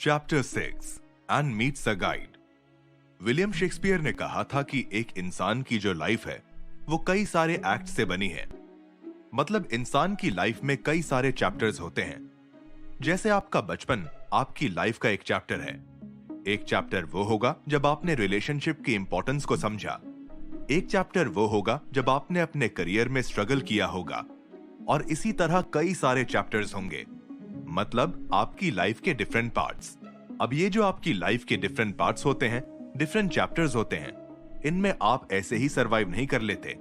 Chapter 6 and meets a guide. William Shakespeare ने कहा था कि एक इंसान की जो लाइफ है वो कई सारे एक्ट से बनी है। मतलब इंसान की लाइफ में कई सारे चैप्टर्स होते हैं। जैसे आपका बचपन आपकी लाइफ का एक चैप्टर है। एक चैप्टर वो होगा जब आपने रिलेशनशिप की इंपॉर्टेंस को समझा। एक चैप्टर वो होगा जब आपने अपने करियर में स्ट्रगल किया होगा। और इसी तरह कई सारे चैप्टर्स होंगे। मतलब आपकी लाइफ के डिफरेंट पार्ट्स। अब ये जो आपकी लाइफ के डिफरेंट पार्ट्स होते हैं, डिफरेंट चैप्टर्स होते हैं, इनमें आप ऐसे ही सरवाइव नहीं कर लेते।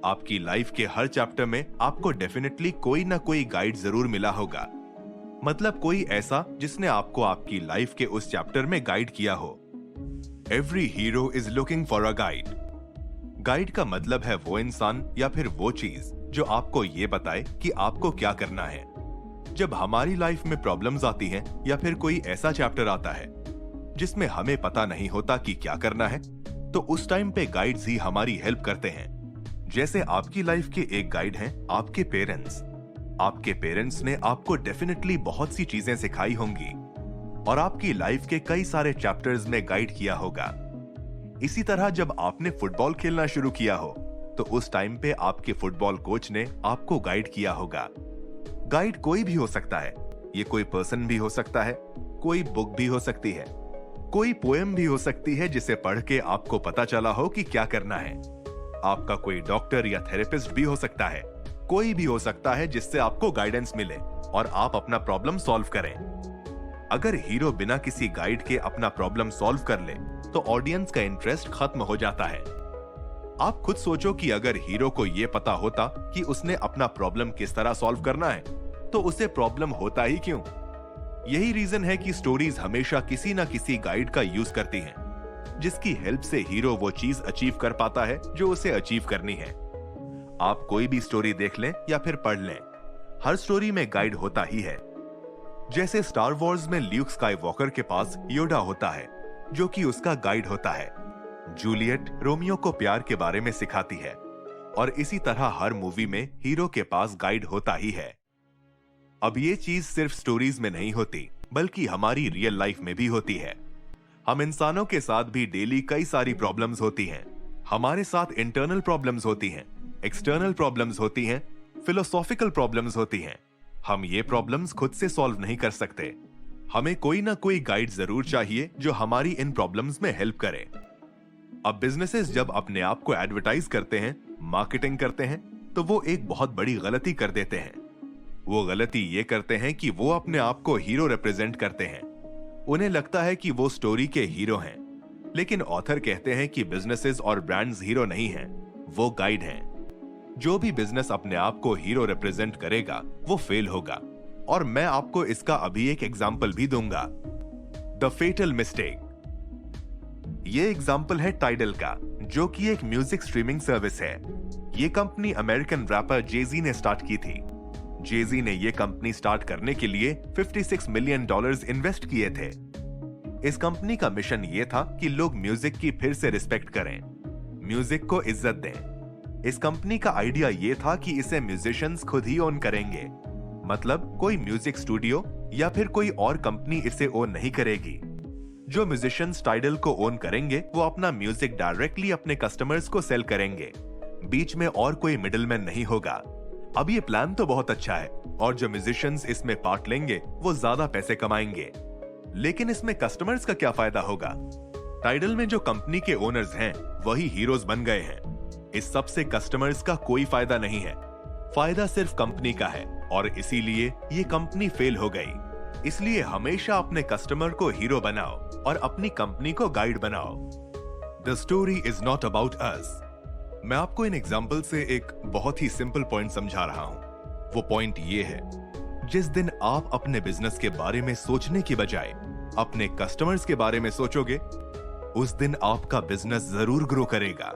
आपकी लाइफ के हर चैप्टर में आपको डेफिनेटली कोई ना कोई गाइड जरूर मिला होगा। मतलब कोई ऐसा जिसने आपको आपकी लाइफ के उस चैप्टर में गाइड किया हो। Every hero is looking for a guide. Guide का मतलब है वो इंसान या फिर वो चीज जो आपको ये बताए कि आपको क्या करना है। जब हमारी लाइफ में प्रॉब्लम्स आती हैं या फिर कोई ऐसा चैप्टर आता है जिसमें हमें पता नहीं होता कि क्या करना है, तो उस टाइम पे गाइड्स ही हमारी हेल्प करते हैं। जैसे आपकी लाइफ के एक गाइड हैं आपके पेरेंट्स। आपके पेरेंट्स ने आपको डेफिनेटली बहुत सी चीजें सिखाई होंगी और आपकी लाइफ के कई सारे चैप्टर्स में गाइड किया होगा। इसी तरह जब आपने फुटबॉल खेलना शुरू किया हो तो उस टाइम पे आपके फुटबॉल कोच ने आपको गाइड किया होगा। गाइड कोई भी हो सकता है। ये कोई पर्सन भी हो सकता है, कोई बुक भी हो सकती है, कोई पोएम भी हो सकती है जिसे पढ़ के आपको पता चला हो कि क्या करना है। आपका कोई डॉक्टर या थेरेपिस्ट भी हो सकता है। कोई भी हो सकता है जिससे आपको गाइडेंस मिले और आप अपना प्रॉब्लम सॉल्व करें। अगर हीरो बिना किसी गाइड के अपना प्रॉब्लम सॉल्व कर ले तो ऑडियंस का इंटरेस्ट खत्म हो जाता है। आप खुद सोचो कि अगर हीरो को यह पता होता कि उसने अपना प्रॉब्लम किस तरह सॉल्व करना है तो उसे प्रॉब्लम होता ही क्यों। यही रीजन है कि स्टोरीज हमेशा किसी ना किसी गाइड का यूज करती हैं, जिसकी हेल्प से हीरो वो चीज अचीव कर पाता है जो उसे अचीव करनी है। आप कोई भी स्टोरी देख लें या फिर पढ़ लें, हर स्टोरी में गाइड होता ही है। जैसे स्टार वॉर्स में ल्यूक स्काईवॉकर के पास योडा होता है जो कि उसका गाइड होता है। जूलियट रोमियो को प्यार के बारे में सिखाती है और इसी तरह हर मूवी में हीरो के पास गाइड होता ही है। अब ये चीज सिर्फ स्टोरीज में नहीं होती बल्कि हमारी रियल लाइफ में भी होती है। हम इंसानों के साथ भी डेली कई सारी प्रॉब्लम्स होती हैं। हमारे साथ इंटरनल प्रॉब्लम्स होती हैं, एक्सटर्नल प्रॉब्लम्स होती हैं, फिलोसॉफिकल प्रॉब्लम्स होती हैं। हम ये प्रॉब्लम्स खुद से सॉल्व नहीं कर सकते। हमें कोई ना कोई गाइड जरूर चाहिए जो हमारी इन प्रॉब्लम्स में हेल्प करे। अब बिजनेसेस जब अपने आप को एडवर्टाइज करते हैं, मार्केटिंग करते हैं, तो वो एक बहुत बड़ी गलती कर देते हैं। वो गलती ये करते हैं कि वो अपने आप को हीरो रिप्रेजेंट करते हैं। उन्हें लगता है कि वो स्टोरी के हीरो हैं, लेकिन ऑथर कहते हैं कि बिजनेसेस और ब्रांड्स हीरो नहीं हैं, वो गाइड हैं। जो भी बिजनेस अपने आप को हीरो रिप्रेजेंट करेगा वो फेल होगा। और मैं आपको इसका अभी एक एग्जाम्पल भी दूंगा, द फेटल मिस्टेक। ये एग्जाम्पल है टाइडल का, जो कि एक म्यूजिक स्ट्रीमिंग सर्विस है। ये कंपनी अमेरिकन रैपर जेजी ने स्टार्ट की थी। जेजी ने ये कंपनी स्टार्ट करने के लिए $56 मिलियन इन्वेस्ट किए थे। इस कंपनी का मिशन ये था कि लोग म्यूजिक की फिर से रिस्पेक्ट करें, म्यूजिक को इज्जत दें। इस कंपनी का आइडिया ये था कि इसे म्यूजिशियंस खुद ही ओन करेंगे। मतलब कोई म्यूजिक स्टूडियो या फिर कोई और कंपनी इसे ओन नहीं करेगी। जो म्यूजिशियंस टाइडल को ओन करेंगे वो अपना म्यूजिक डायरेक्टली अपने कस्टमर्स को सेल करेंगे। बीच में और कोई मिडलमैन नहीं होगा। अब ये प्लान तो बहुत अच्छा है और जो म्यूजिशियंस इसमें पार्ट लेंगे वो ज्यादा पैसे कमाएंगे, लेकिन इसमें कस्टमर्स का क्या फायदा होगा। टाइडल में जो कंपनी के ओनर्स हैं वही हीरोज बन गए हैं। इस सब से कस्टमर्स का कोई फायदा नहीं है, फायदा सिर्फ कंपनी का है और इसीलिए ये कंपनी फेल हो गई। इसलिए हमेशा अपने कस्टमर को हीरो बनाओ और अपनी कंपनी को गाइड बनाओ। The story is not about us. मैं आपको इन एग्जाम्पल से एक बहुत ही सिंपल पॉइंट समझा रहा हूं। वो पॉइंट ये है, जिस दिन आप अपने बिजनेस के बारे में सोचने की बजाय अपने कस्टमर्स के बारे में सोचोगे, उस दिन आपका बिजनेस जरूर ग्रो करेगा।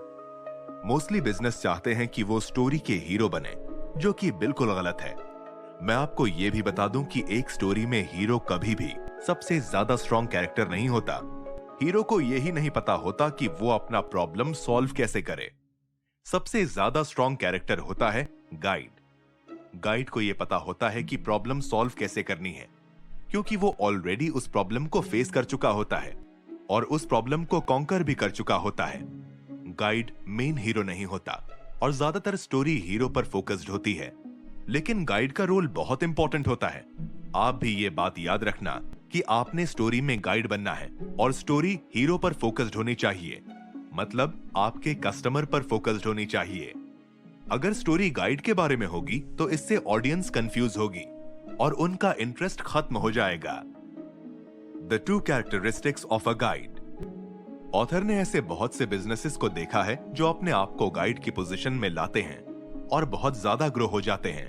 मोस्टली बिजनेस चाहते हैं कि वो स्टोरी के हीरो बने, जो कि बिल्कुल गलत है। मैं आपको ये भी बता दूं कि एक स्टोरी में हीरो कभी भी सबसे ज्यादा स्ट्रॉन्ग कैरेक्टर नहीं होता। हीरो को यही नहीं पता होता कि वो अपना प्रॉब्लम सॉल्व कैसे करे। सबसे ज्यादा स्ट्रॉन्ग कैरेक्टर होता है गाइड। गाइड को यह पता होता है कि प्रॉब्लम सॉल्व कैसे करनी है। क्योंकि वो ऑलरेडी उस प्रॉब्लम को फेस कर चुका होता है और उस प्रॉब्लम को कॉन्कर भी कर चुका होता है। गाइड मेन हीरो नहीं होता और ज्यादातर स्टोरी हीरो पर फोकस्ड होती है, लेकिन गाइड का रोल बहुत इंपॉर्टेंट होता है। आप भी ये बात याद रखना कि आपने स्टोरी में गाइड बनना है और स्टोरी हीरो पर फोकस्ड होनी चाहिए, मतलब आपके कस्टमर पर फोकस्ड होनी चाहिए। अगर स्टोरी गाइड के बारे में होगी तो इससे ऑडियंस कंफ्यूज होगी और उनका इंटरेस्ट खत्म हो जाएगा। The two characteristics of a guide. Author ने ऐसे बहुत से बिजनेसेस को देखा है जो अपने आप को गाइड की पोजीशन में लाते हैं और बहुत ज्यादा ग्रो हो जाते हैं।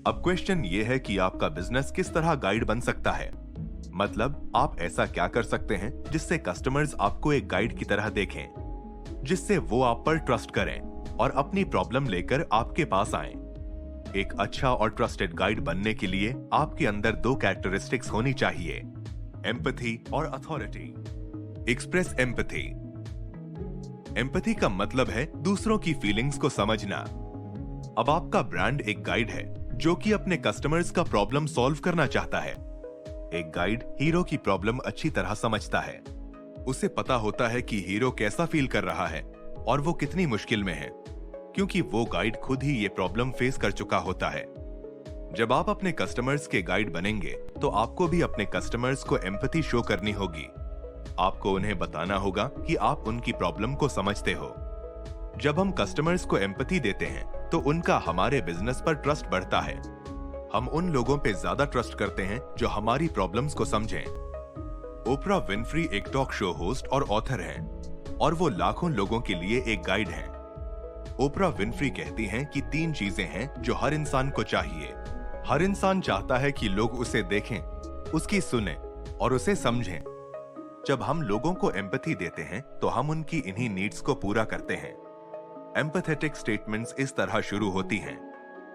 अब क्वेश्चन ये है कि आपका बिजनेस किस तरह गाइड बन सकता है, मतलब आप ऐसा क्या कर सकते हैं जिससे कस्टमर्स आपको एक गाइड की तरह देखें, जिससे वो आप पर ट्रस्ट करें और अपनी प्रॉब्लम लेकर आपके पास आएं। एक अच्छा और ट्रस्टेड गाइड बनने के लिए आपके अंदर दो कैरेक्टरिस्टिक्स होनी चाहिए, एम्पैथी और अथॉरिटी। Express empathy. एम्पैथी का मतलब है दूसरों की फीलिंग्स को समझना। अब आपका ब्रांड एक गाइड है जो कि अपने कस्टमर्स का प्रॉब्लम सॉल्व करना चाहता है। एक गाइड हीरो की प्रॉब्लम अच्छी तरह समझता है। उसे पता होता है कि हीरो कैसा फील कर रहा है और वो कितनी मुश्किल में है, क्योंकि वो गाइड खुद ही ये प्रॉब्लम फेस कर चुका होता है। जब आप अपने कस्टमर्स के गाइड बनेंगे तो आपको भी अपने कस्टमर्स को एम्पैथी शो करनी होगी। आपको उन्हें बताना होगा कि आप उनकी प्रॉब्लम को समझते हो। जब हम कस्टमर्स को एम्पैथी देते हैं तो उनका हमारे बिजनेस पर ट्रस्ट बढ़ता है। हम उन लोगों पे ज्यादा ट्रस्ट करते हैं जो हमारी प्रॉब्लम्स को समझें। ओपरा विनफ्री एक टॉक शो होस्ट और ऑथर हैं और वो लाखों लोगों के लिए एक गाइड हैं। ओपरा विनफ्री कहती हैं कि 3 चीजें हैं जो हर इंसान को चाहिए। हर इंसान चाहता है कि लोग उसे देखें, उसकी सुने और उसे समझें। जब हम लोगों को एम्पैथी देते हैं तो हम उनकी इन्हीं नीड्स को पूरा करते हैं। एम्पैथेटिक स्टेटमेंट्स इस तरह शुरू होती हैं,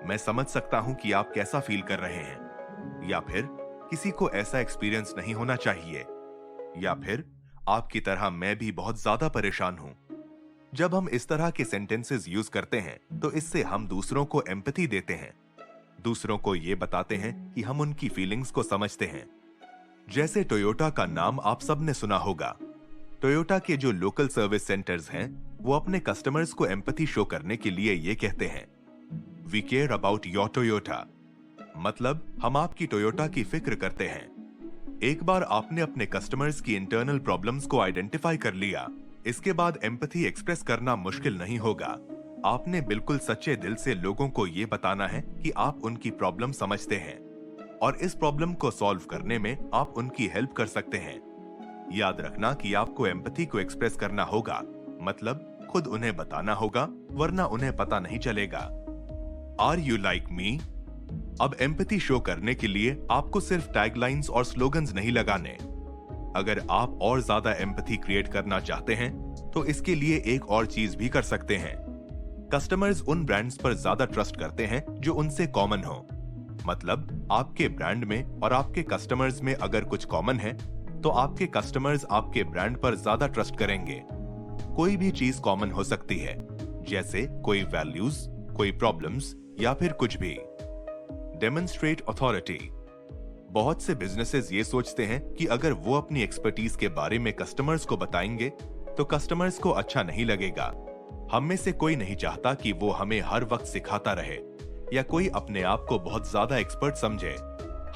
मैं समझ सकता हूं कि आप कैसा फील कर रहे हैं, या फिर किसी को ऐसा एक्सपीरियंस नहीं होना चाहिए, या फिर आपकी तरह मैं भी बहुत ज्यादा परेशान हूं। जब हम इस तरह के सेंटेंसेस यूज करते हैं तो इससे हम दूसरों को एम्पैथी देते हैं, दूसरों को ये बताते हैं कि हम उनकी फीलिंग्स को समझते हैं। जैसे टोयोटा का नाम आप सबने सुना होगा। टोयोटा के जो लोकल सर्विस सेंटर्स हैं, वो अपने कस्टमर्स को एम्पैथी शो करने के लिए ये कहते हैं, we care about your Toyota, मतलब हम आपकी टोयोटा की फिक्र करते हैं। एक बार आपने अपने कस्टमर्स की इंटरनल प्रॉब्लम्स को आइडेंटिफाई कर लिया, इसके बाद एम्पैथी एक्सप्रेस करना मुश्किल नहीं होगा। आपने बिल्कुल सच्चे दिल से लोगों को ये बताना है कि आप उनकी प्रॉब्लम समझते हैं और इस प्रॉब्लम को सॉल्व करने में आप उनकी हेल्प कर सकते हैं। याद रखना कि आपको एम्पैथी को एक्सप्रेस करना होगा, मतलब खुद उन्हें बताना होगा, वरना उन्हें पता नहीं चलेगा। Are you like me? अब एम्पैथी शो करने के लिए आपको सिर्फ टैगलाइंस और स्लोगन्स नहीं लगाने। अगर आप और ज्यादा एम्पैथी क्रिएट करना चाहते हैं तो इसके लिए एक और चीज भी कर सकते हैं। कस्टमर्स उन ब्रांड्स पर ज्यादा ट्रस्ट करते हैं जो उनसे कॉमन हो, मतलब आपके ब्रांड में और आपके कस्टमर्स में अगर कुछ कॉमन है तो आपके कस्टमर्स आपके ब्रांड पर ज्यादा ट्रस्ट करेंगे। कोई भी चीज कॉमन हो सकती है, जैसे कोई वैल्यूज, कोई प्रॉब्लम्स या फिर कुछ भी। Demonstrate authority. बहुत से बिजनेसेस ये सोचते हैं कि अगर वो अपनी एक्सपर्टीज के बारे में कस्टमर्स को बताएंगे तो कस्टमर्स को अच्छा नहीं लगेगा। हम में से कोई नहीं चाहता कि वो हमें हर वक्त सिखाता रहे या कोई अपने आप को बहुत ज्यादा एक्सपर्ट समझे।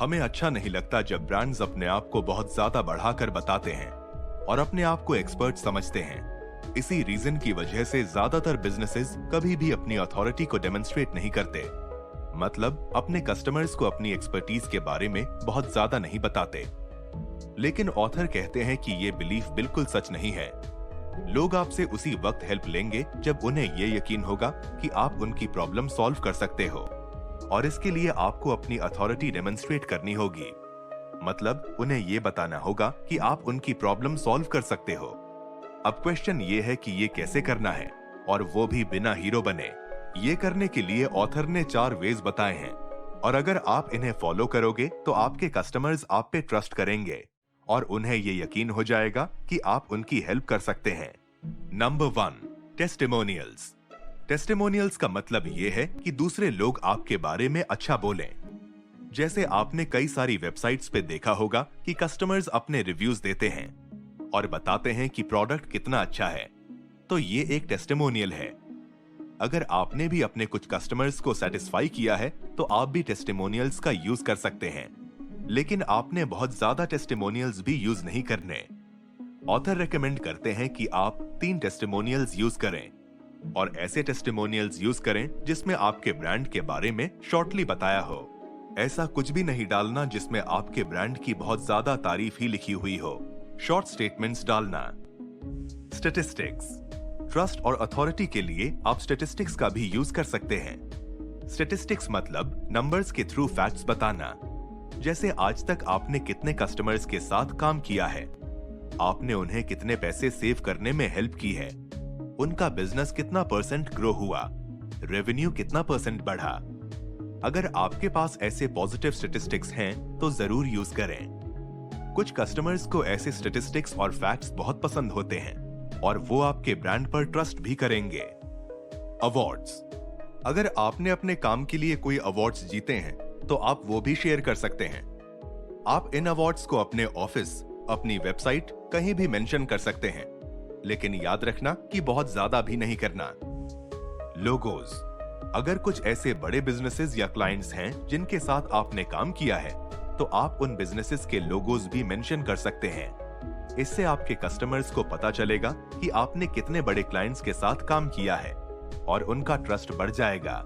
हमें अच्छा नहीं लगता जब ब्रांड्स अपने आप को बहुत ज्यादा बढ़ाकर बताते हैं और अपने आप को एक्सपर्ट समझते हैं। इसी रीजन की वजह से ज्यादातर बिजनेसेस कभी भी अपनी अथॉरिटी को डेमोन्स्ट्रेट नहीं करते, मतलब अपने कस्टमर्स को अपनी एक्सपर्टीज के बारे में बहुत ज्यादा नहीं बताते। लेकिन ऑथर कहते हैं कि ये बिलीफ बिल्कुल सच नहीं है। लोग आपसे उसी वक्त हेल्प लेंगे जब उन्हें ये यकीन होगा कि आप उनकी प्रॉब्लम सॉल्व कर सकते हो, और इसके लिए आपको अपनी अथॉरिटी डेमोन्स्ट्रेट करनी होगी, मतलब उन्हें ये बताना होगा कि आप उनकी प्रॉब्लम सॉल्व कर सकते हो। अब क्वेश्चन ये है कि ये कैसे करना है, और वो भी बिना हीरो बने। ये करने के लिए ऑथर ने 4 वेज बताए हैं, और अगर आप इन्हें फॉलो करोगे तो आपके कस्टमर्स आप पे ट्रस्ट करेंगे और उन्हें ये यकीन हो जाएगा कि आप उनकी हेल्प कर सकते हैं। Number 1, testimonials. टेस्टिमोनियल्स का मतलब ये है कि दूसरे लोग आपके बारे में अच्छा बोलें। जैसे आपने कई सारी वेबसाइट्स पे देखा होगा कि कस्टमर्स अपने रिव्यूज देते हैं और बताते हैं कि प्रोडक्ट कितना अच्छा है, तो ये एक टेस्टिमोनियल है। अगर आपने भी अपने कुछ कस्टमर्स को सेटिस्फाई किया है तो आप भी टेस्टिमोनियल्स का यूज कर सकते हैं, लेकिन आपने बहुत ज्यादा टेस्टिमोनियल्स भी यूज नहीं करने। ऑथर रेकमेंड करते हैं कि आप 3 टेस्टिमोनियल्स यूज करें और ऐसे टेस्टिमोनियल्स यूज करें जिसमें आपके ब्रांड के बारे में शॉर्टली बताया हो। ऐसा कुछ भी नहीं डालना जिसमें आपके ब्रांड की बहुत ज्यादा तारीफ ही लिखी हुई हो। शॉर्ट स्टेटमेंट्स डालना। स्टैटिस्टिक्स। ट्रस्ट और अथॉरिटी के लिए आप स्टैटिस्टिक्स का भी यूज कर सकते हैं। स्टैटिस्टिक्स मतलब नंबर्स के थ्रू फैक्ट्स बताना। जैसे आज तक आपने कितने कस्टमर्स के साथ काम किया है, आपने उन्हें कितने पैसे सेव करने में हेल्प की है, उनका बिजनेस कितना % ग्रो हुआ, रेवेन्यू कितना % बढ़ा। अगर आपके पास ऐसे पॉजिटिव स्टैटिस्टिक्स हैं तो जरूर यूज करें। कुछ कस्टमर्स को ऐसे स्टैटिस्टिक्स और फैक्ट्स बहुत पसंद होते हैं और वो आपके ब्रांड पर ट्रस्ट भी करेंगे। अवार्ड्स। अगर आपने अपने काम के लिए कोई अवार्ड्स जीते हैं तो आप वो भी शेयर कर सकते हैं। आप इन अवार्ड्स को अपने ऑफिस, अपनी वेबसाइट कहीं भी मेंशन कर सकते हैं, लेकिन याद रखना कि बहुत ज्यादा भी नहीं करना। लोगोज। अगर कुछ ऐसे बड़े बिजनेसेस या क्लाइंट्स हैं जिनके साथ आपने काम किया है तो आप उन बिजनेसेस के लोगोज भी मेंशन कर सकते हैं। इससे आपके कस्टमर्स को पता चलेगा कि आपने कितने बड़े क्लाइंट्स के साथ काम किया है और उनका ट्रस्ट बढ़ जाएगा।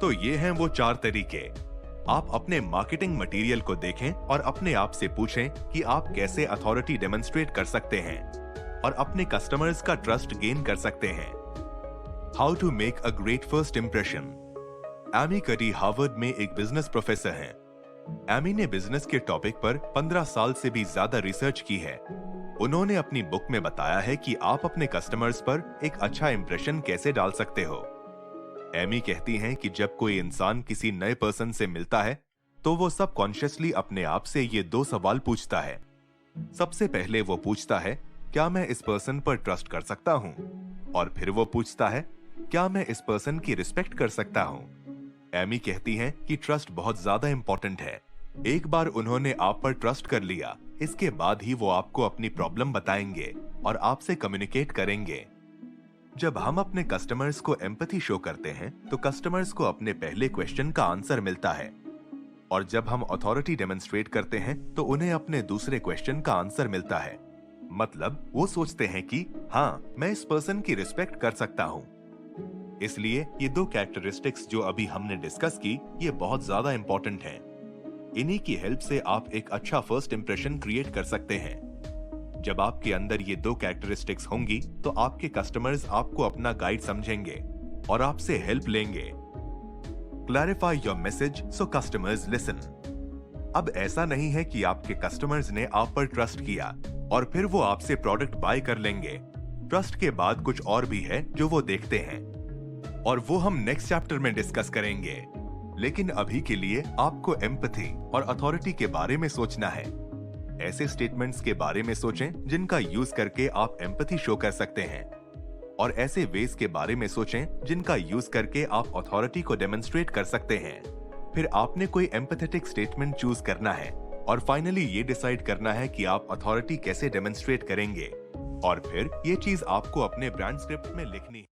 तो ये हैं वो 4 तरीके। आप अपने मार्केटिंग मटेरियल को देखें और अपने आप से पूछें कि आप कैसे अथॉरिटी डेमोन्स्ट्रेट कर सकते हैं और अपने कस्टमर्स का ट्रस्ट गेन कर सकते हैं। How to make a great first impression. Amy Cuddy Harvard में एक बिजनेस प्रोफेसर हैं। एमी ने बिजनेस के टॉपिक पर 15 साल से भी ज्यादा रिसर्च की है। उन्होंने अपनी बुक में बताया है कि आप अपने कस्टमर्स पर एक अच्छा इंप्रेशन कैसे डाल सकते हो। एमी कहती हैं कि जब कोई इंसान किसी नए पर्सन से मिलता है तो वो सबकॉन्शियसली अपने आप से ये 2 सवाल पूछता है। सबसे पहले वो पूछता है, क्या मैं इस पर्सन पर ट्रस्ट कर सकता हूँ? और फिर वो पूछता है, क्या मैं इस पर्सन की रिस्पेक्ट कर सकता हूँ? एमी कहती हैं कि ट्रस्ट बहुत ज्यादा इंपॉर्टेंट है। एक बार उन्होंने आप पर ट्रस्ट कर लिया, इसके बाद ही वो आपको अपनी प्रॉब्लम बताएंगे और आपसे कम्युनिकेट करेंगे। जब हम अपने कस्टमर्स को एम्पैथी शो करते हैं तो कस्टमर्स को अपने पहले क्वेश्चन का आंसर मिलता है, और जब हम अथॉरिटी डेमोन्स्ट्रेट करते हैं तो उन्हें अपने दूसरे क्वेश्चन का आंसर मिलता है। मतलब वो सोचते हैं कि हाँ, मैं इस पर्सन की रिस्पेक्ट कर सकता हूँ। इसलिए ये 2 कैरेक्टरिस्टिक्स जो अभी हमने डिस्कस की, ये बहुत ज्यादा इंपॉर्टेंट हैं। इन्हीं की हेल्प से आप एक अच्छा फर्स्ट इंप्रेशन क्रिएट कर सकते हैं। जब आपके अंदर ये 2 कैरेक्टरिस्टिक्स होंगी तो आपके कस्टमर्स आपको अपना गाइड समझेंगे और आपसे हेल्प लेंगे। Clarify your message so customers listen. अब ऐसा नहीं है कि आपके कस्टमर्स ने आप पर ट्रस्ट किया और फिर वो आपसे प्रोडक्ट बाय कर लेंगे। ट्रस्ट के बाद कुछ और भी है जो वो देखते हैं और वो हम नेक्स्ट चैप्टर में डिस्कस करेंगे। लेकिन अभी के लिए आपको एम्पैथी और अथॉरिटी के बारे में सोचना है। ऐसे स्टेटमेंट्स के बारे में सोचें जिनका यूज करके आप एम्पैथी शो कर सकते हैं, और ऐसे वेज के बारे में सोचें जिनका यूज करके आप अथॉरिटी को डेमोन्स्ट्रेट कर सकते हैं। फिर आपने कोई एम्पैथेटिक स्टेटमेंट चूज करना है और फाइनली ये डिसाइड करना है कि आप अथॉरिटी कैसे डेमोन्स्ट्रेट करेंगे, और फिर ये चीज आपको अपने ब्रांड स्क्रिप्ट में लिखनी है।